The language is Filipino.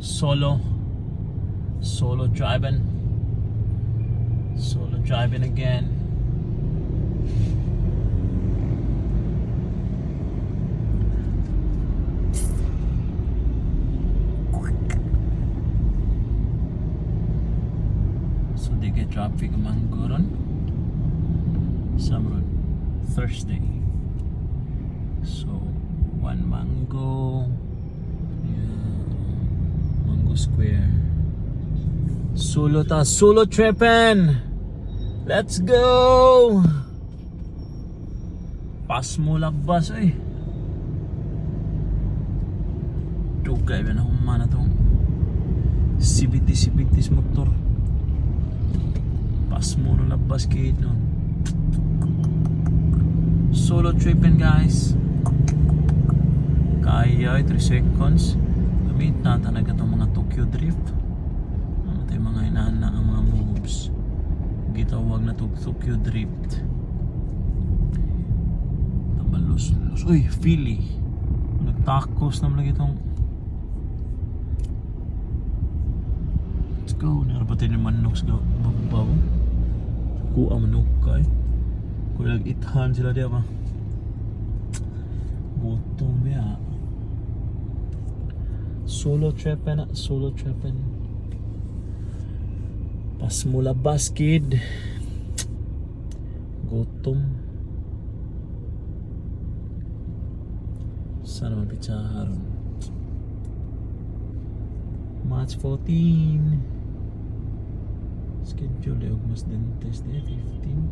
Solo driving again. So di kay traffic mangguron Samron Thursday. So one Mango, Mango Square. Solo trippin'. Let's go. Pas mo labas eh. Dugay ba na humana tong sibitis motor. Pas mo no labas kahit no. Solo trippin' guys. Kaya 3 seconds. Gamit na talaga itong mga Tokyo Drift. Ito yung mga inaana ang mga moves. Gitawag na Tokyo Drift. Tabalos. Uy, Philly. Nagtakos naman lagi itong. Let's go. Narapatin yung manok sa babaw. Kuha manok ka eh. Kuha nag-ithan sila diya pa. Gutom ya. Solo trippin'. Pas mula baskid. Gutom. Sana mapitsa haron. March 14. Schedule yung mas dentist 15.